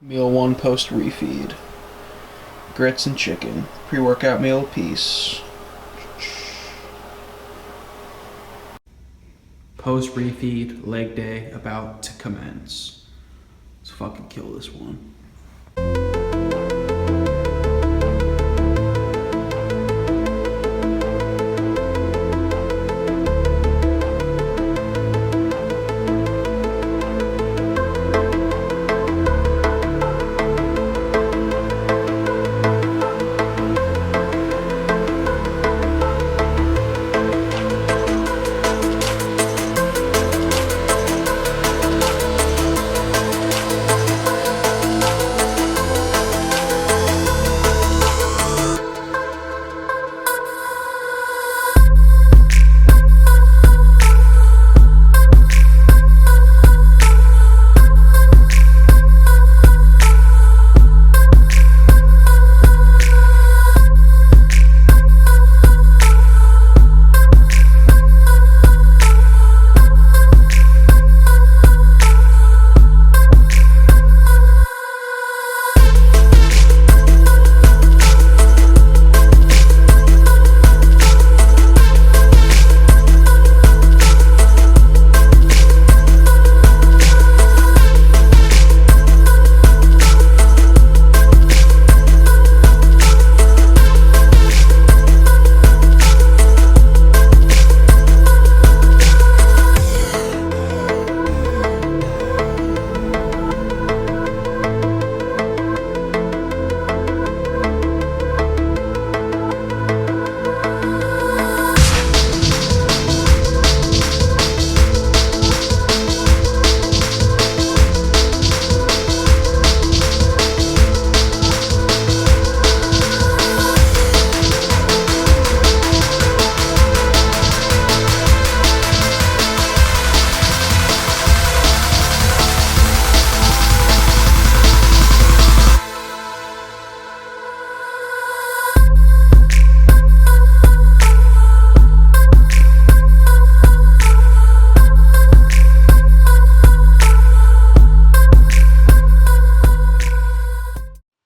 Meal 1 post-refeed. Grits and chicken. Pre-workout meal apiece. Post-refeed, leg day about to commence. Let's fucking kill this one.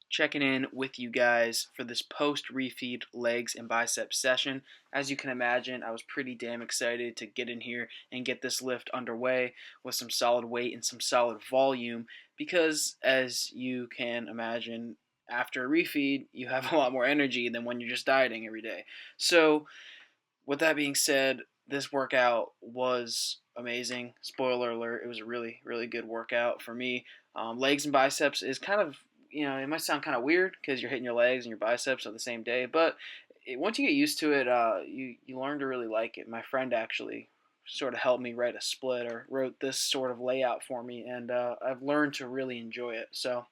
Checking in with you guys for this post-refeed legs and biceps session. As you can imagine, I was pretty damn excited to get in here and get this lift underway with some solid weight and some solid volume because, as you can imagine, after a refeed, you have a lot more energy than when you're just dieting every day. So, with that being said, this workout was amazing. Spoiler alert, it was a really, really good workout for me. Legs and biceps is kind of, it might sound kind of weird because you're hitting your legs and your biceps on the same day, but once you get used to it, you learn to really like it. My friend actually sort of helped me write a split or wrote this sort of layout for me, and I've learned to really enjoy it. So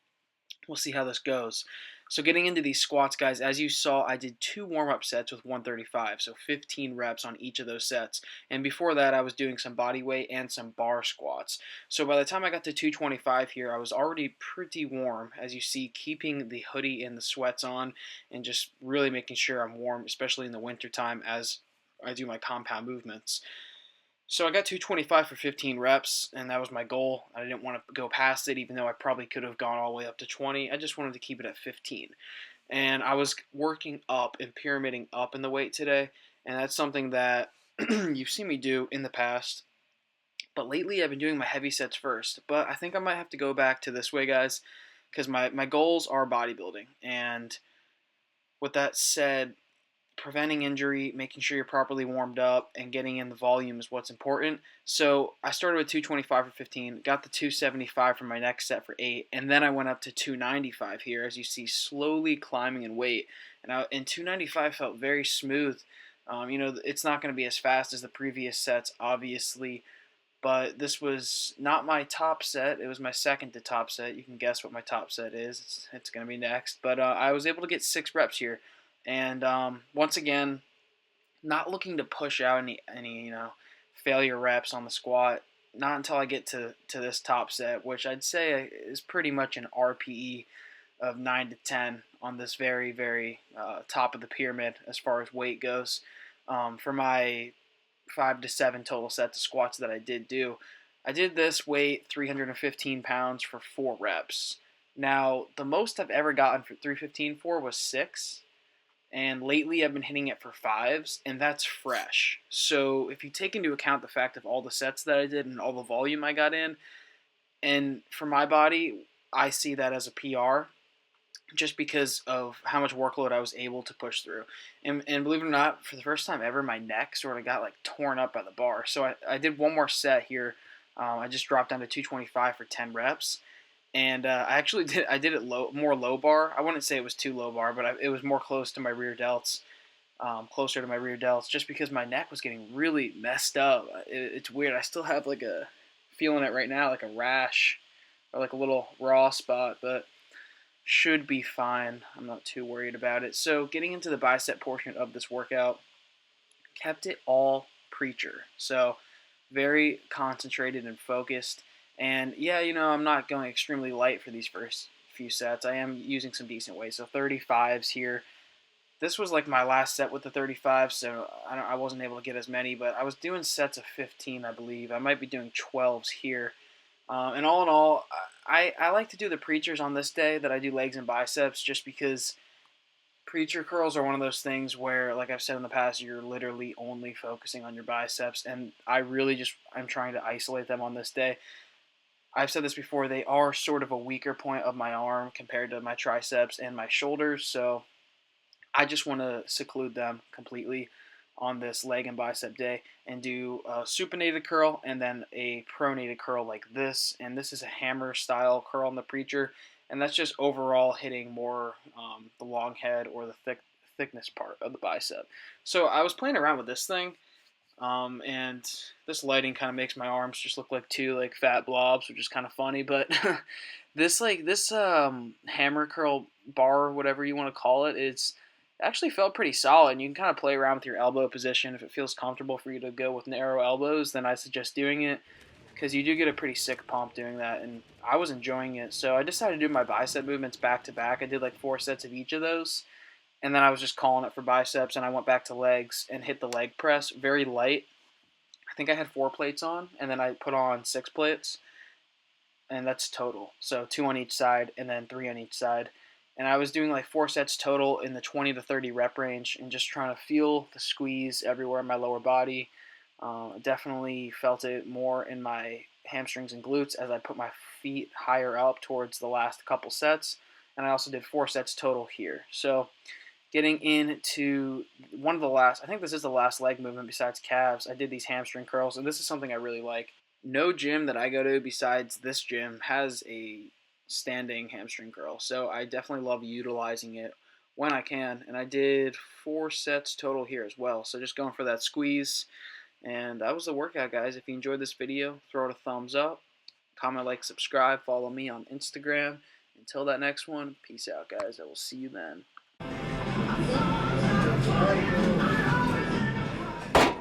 we'll see how this goes. So getting into these squats, guys, as you saw, I did 2 warm-up sets with 135, so 15 reps on each of those sets. And before that, I was doing some body weight and some bar squats. So by the time I got to 225 here, I was already pretty warm, as you see, keeping the hoodie and the sweats on and just really making sure I'm warm, especially in the wintertime as I do my compound movements. So I got 225 for 15 reps, and that was my goal. I didn't want to go past it, even though I probably could have gone all the way up to 20. I just wanted to keep it at 15. And I was working up and pyramiding up in the weight today, and that's something that you've seen me do in the past. But lately, I've been doing my heavy sets first. But I think I might have to go back to this way, guys, because my goals are bodybuilding. And with that said, preventing injury, making sure you're properly warmed up, and getting in the volume is what's important. So I started with 225 for 15, got the 275 for my next set for 8, and then I went up to 295 here, as you see, slowly climbing in weight. And 295 felt very smooth. It's not going to be as fast as the previous sets, obviously, but this was not my top set. It was my second to top set. You can guess what my top set is. It's going to be next. But I was able to get 6 reps here. And once again, not looking to push out any failure reps on the squat. Not until I get to this top set, which I'd say is pretty much an RPE of 9 to 10 on this very, very top of the pyramid as far as weight goes. For my 5 to 7 total sets of squats that I did do, I did this weight 315 pounds for 4 reps. Now, the most I've ever gotten for 315 for was 6, and lately I've been hitting it for 5s, and that's fresh. So if you take into account the fact of all the sets that I did and all the volume I got in, and for my body, I see that as a PR just because of how much workload I was able to push through. And believe it or not, for the first time ever, my neck sort of got like torn up by the bar. So I did one more set here. I just dropped down to 225 for 10 reps. And I did it more low bar. I wouldn't say it was too low bar, but it was more close to my rear delts, closer to my rear delts, just because my neck was getting really messed up. It's weird. I still have like feeling it right now, like a rash or like a little raw spot, but should be fine. I'm not too worried about it. So getting into the bicep portion of this workout, kept it all preacher. So very concentrated and focused. And yeah, I'm not going extremely light for these first few sets. I am using some decent weight. So 35s here. This was like my last set with the 35, so I wasn't able to get as many, but I was doing sets of 15, I believe. I might be doing 12s here. And all in all, I like to do the preachers on this day that I do legs and biceps, just because preacher curls are one of those things where, like I've said in the past, you're literally only focusing on your biceps, and I'm trying to isolate them on this day. I've said this before, they are sort of a weaker point of my arm compared to my triceps and my shoulders, so I just want to seclude them completely on this leg and bicep day and do a supinated curl and then a pronated curl like this. And this is a hammer style curl on the preacher, and that's just overall hitting more the long head or the thickness part of the bicep. So I was playing around with this thing, and this lighting kind of makes my arms just look like two like fat blobs, which is kind of funny. But this hammer curl bar, whatever you want to call it, it's actually felt pretty solid. And you can kind of play around with your elbow position. If it feels comfortable for you to go with narrow elbows, then I suggest doing it, because you do get a pretty sick pump doing that, and I was enjoying it. So I decided to do my bicep movements back to back. I did like 4 sets of each of those, and then I was just calling it for biceps, and I went back to legs and hit the leg press very light. I think I had 4 plates on, and then I put on 6 plates, and that's total. So 2 on each side and then 3 on each side. And I was doing like 4 sets total in the 20 to 30 rep range, and just trying to feel the squeeze everywhere in my lower body. Definitely felt it more in my hamstrings and glutes as I put my feet higher up towards the last couple sets. And I also did 4 sets total here. So getting into one of the last, I think this is the last leg movement besides calves, I did these hamstring curls, and this is something I really like. No gym that I go to besides this gym has a standing hamstring curl, so I definitely love utilizing it when I can. And I did 4 sets total here as well, so just going for that squeeze. And that was the workout, guys. If you enjoyed this video, throw it a thumbs up, comment, like, subscribe, follow me on Instagram. Until that next one, peace out, guys. I will see you then.